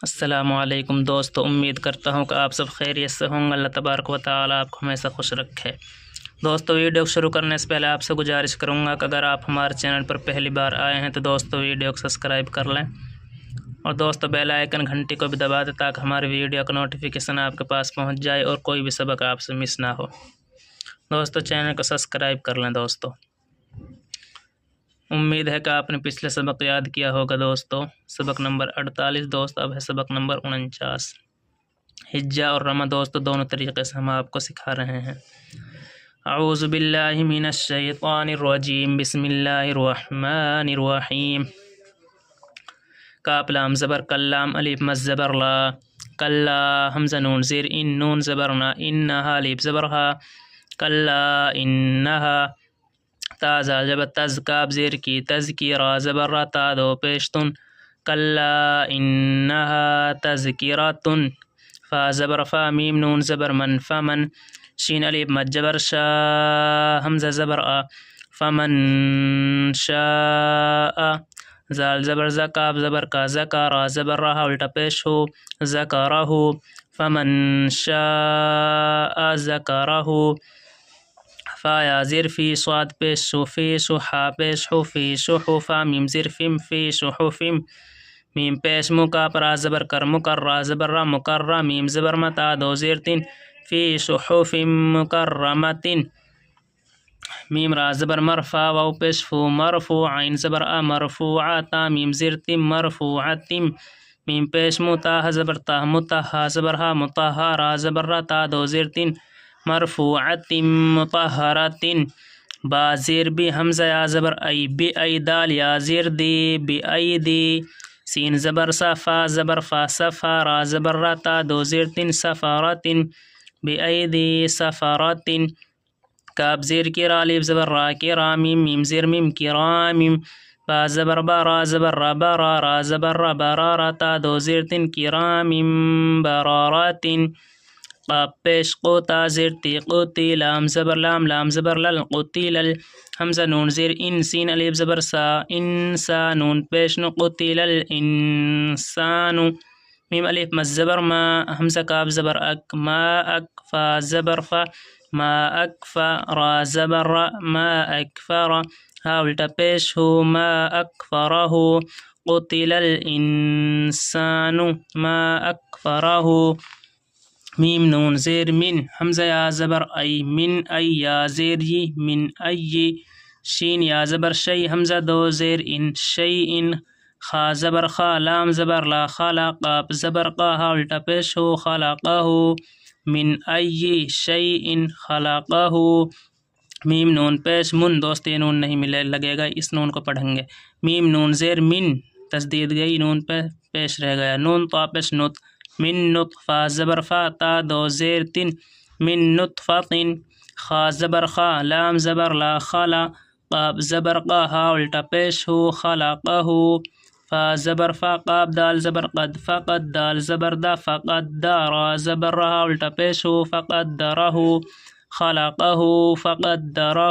السلام علیکم دوستو، امید کرتا ہوں کہ آپ سب خیریت سے ہوں گے۔ اللہ تبارک و تعالیٰ آپ کو ہمیشہ خوش رکھے۔ دوستو، ویڈیو کو شروع کرنے سے پہلے آپ سے گزارش کروں گا کہ اگر آپ ہمارے چینل پر پہلی بار آئے ہیں تو دوستو ویڈیو کو سبسکرائب کر لیں، اور دوستو بیل آئیکن گھنٹی کو بھی دبا دیں تاکہ ہماری ویڈیو کا نوٹیفیکیشن آپ کے پاس پہنچ جائے اور کوئی بھی سبق آپ سے مس نہ ہو۔ دوستو چینل کو سبسکرائب کر لیں۔ دوستو امید ہے کہ آپ نے پچھلے سبق یاد کیا ہوگا۔ دوستو سبق نمبر 48 دوست اب ہے سبق نمبر 49۔ حجہ اور رمہ دوستو دونوں طریقے سے ہم آپ کو سکھا رہے ہیں۔ اعوذ باللہ من الشیطان الرجیم، بسم اللہ الرحمن الرحیم۔ کاف لام زبر کلام، الف مد زبر لا، کلا حمزہ نون زیر ان، نون زبر نا، انہا الف زبر ہا، کلا انہا، تا زال زبر تز، کاف زیر کی، تز کی، را زبر را، تا دو پیشتن، کلا انہا تذکرتن، فا زبر فا، میم نون زبر من، فمن، شین الف مد زبر شا، حمزہ زبر آ، فمن شاء، زال زبر زا، کاف زبر کا، زکا، را زبر رہا الٹا پیش ہو، زکرہ، فمن شاء زکرہ، فا یا زیر فی، صاد پیش ہو، فی صحا پیش ہو، فی صحف، میم زیر فم، فی صحفم، میم پیش مو، کاف را زبر کر، مکر، را زبر را، مکرہ، میم زبر متا دو زیر تین، فی صحف مکرمتن، میم را زبر مرفع، واو پیش فو، مرفوع، عین زبر آ، مرفوعتا، میم زیر تم، مرفوعتم، میم پیش مو، تا زبر تا، متہا زبر ہا، متہا، را زبر را، تا دو زیر تین، مرفوعتم مطہرتن، با زیر بی، حمزہ یا زبر ای، بی ای، دال یا زیر دی، بی ای دی، سین زبر سا، فا زبر فا، صفا، را زبر را، تا دو زیر تین، سفارتن، بی ای دی سفارتن، کاف زیر کی، را الف زبر را، کرامیم، میم زیر میم، کرامیم، با زبر با، را زبر را، برا، را زبر را، برارا، تا دو زیر تین، کرامیم براراتن، قاف پیش قو، تا زیر تی، قوتی، لام زبر لام، لام زبر لل، قتیلل، حمزہ نون زیر ان، سین الف زبر سا، انسا، نون پیش نو، قتیلل انسان، میم الف مد زبر ما، حمزہ کاف زبر اک، ما اک، فا زبر فا، ما اکفا، را زبر را، ما اکفر، ہا الٹا پیش ہو، ما اکفرہ، قتل الانسان ما اکفرہ، میم نون زیر من، حمزہ یا زبر ای، من ای، یا زیر ی، من ای، شین یا زبر شی، حمزہ دو زیر ان، شیئن، خا زبر خا، لام زبر لا، خلق، قاف زبر قا، ہا الٹا پیش ہو، خلقہ، من ای شیئن خلقہ، میم نون پیش من، دوست یہ نون نہیں ملے لگے گا، اس نون کو پڑھیں گے، میم نون زیر من، تشدید گئی، نون پہ پیش رہ گیا، نون تا پیش نط، من نطفہ زبر فا، تا دو زیر تین، من نطفتن، خا زبر خا، لام زبر لا، خلا، قاف زبر قا، ہا الٹا پیش ہو، خلقہ، فا زبر فا، قاف دال زبر قد، فقد، دال زبر دا، فقد، را زبر رہا الٹا پیش ہو، فقدرہ، خلقہ، فقدرہ،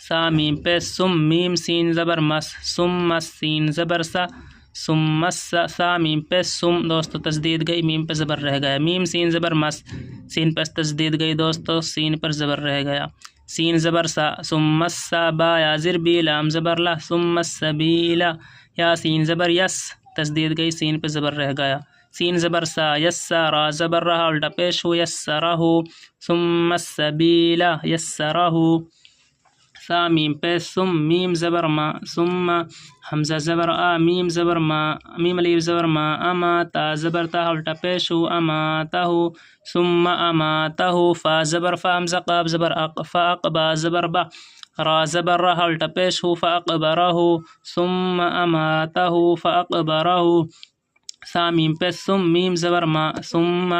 سا میم پیش سم، میم سین زبر مس، سم مس، سین زبر سا، سم مس، سا میم پیش سم، دوستو تشدید گئی، میم پہ زبر رہ گیا، میم سین زبر مس، سین پہ تشدید گئی دوستو، سین پر زبر رہ گیا، سین زبر سا، سم مس سا، با یا زر بی، لام زبر لا، سم السبیلا، یا سین زبر یس، تشدید گئی، سین پہ زبر رہ گیا، سین زبر سا، یسا، را زبر رہا الٹا پیش ہو، یسرہ، ثم السبیلا یسرہ، سا میم پیش سم، میم زبر ما، ثم، حمزہ زبر آ، میم زبر ما، میم الف زبر ما، اما، تا زبر تا الٹا پیش ہو، اماتہ، ثم اماتہ، فا زبر فا، حمزہ قاف زبر اق، فاق، با زبر با، را زبر را الٹا پیش ہو، فاقبرہ، ثم اماتہ فاقبرہ، سا میم پیش سم، میم زبر ما، ثم،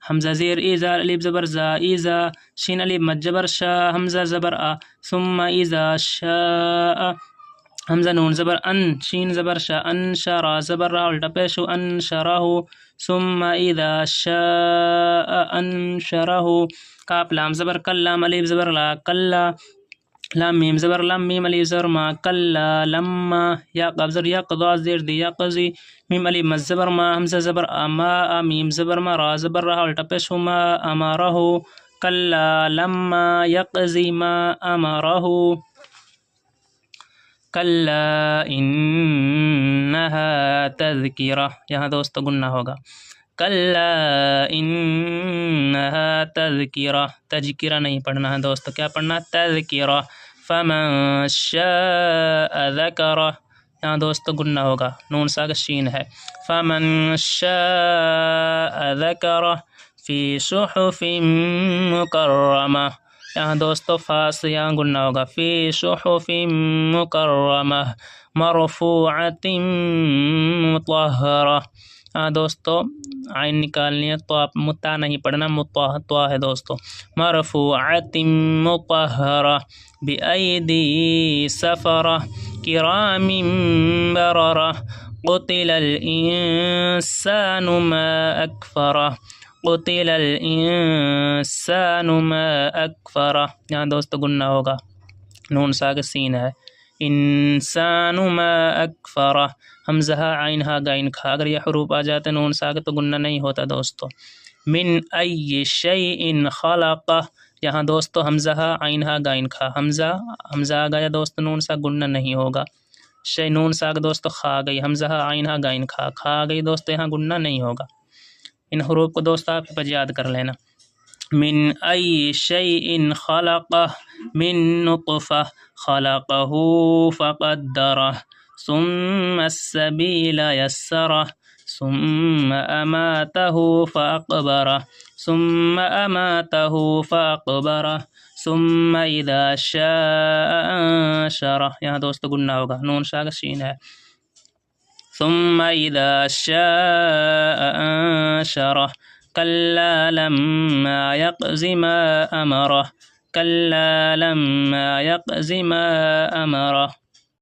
حمزہ زیر ایزا، الف زبر زا، ایزا، شین الف مد زبر شا، حمزہ زبر آ، ثم ایزا شاء، حمزہ نون زبر ان، شین زبر شا، انشا، را زبر را الٹا پیش ہو، انشرہ، ثم ایزا شاء انشرہ، کاف لام زبر کلام، الف زبر لا، کلا، لام میم زبر لم میم الف زبر ما کلا لما یا قاف زبر یقضا زیر دی یقضی میم الف مد زبر ما حمزہ زبر اما میم زبر ما را زبر را الٹا پیش ہو ما امارہ کلا لما یقضی ما امارہ کلا انہا تذکرہ یہاں دوستو گنہ ہوگا کلا انہا تذکرہ تذکرہ نہیں پڑھنا ہے دوستو کیا پڑھنا ہے تذکرہ فمن شاء ذکرہ یہاں دوستو گنہ ہوگا نون ساکن شین ہے فمن شاء ذکرہ فی صحف مکرمہ یہاں دوستو فاس یہاں گنہ ہوگا فی صحف مکرمہ مرفوعۃ مطہرہ ہاں دوستو عین نکالنی ہے تو آپ متا نہیں پڑھنا مطا ہے دوستو مرفوعۃ مطہرہ بأیدی سفرہ کرام بررہ قتل الانسان ما اکفرہ قتل الانسان ما اکفرہ یہاں دوستو گنہ ہوگا نون ساکن سین ہے انسان ما اکفرہ حمزہ عین ہا غین کھا اگر یہ حروف آ جاتے نون ساکن تو گنہ نہیں ہوتا دوستو من ای شیء خلقہ یہاں دوستو حمزہ عین ہا غین کھا حمزہ آ گیا دوستو نون سا گنہ نہیں ہوگا شیء نون ساکن دوستو کھا گئی حمزہ عین ہا غین کھا گئی دوستو یہاں گنہ نہیں ہوگا ان حروف کو دوستو آپ پر یاد کر لینا من ای شیء خلقہ من نطفہ خلقہ فقدرہ ثم السبیل یسرہ ثم اماتہ فاقبرہ ثم اماتہ فاقبرہ ثم اذا شاء انشرہ یہاں دوستو گنہ ہوگا نون ساکن شین ہے ثم اذا شاء انشرہ کلا لما یقض ما امرہ کلا لما یقض ما امرہ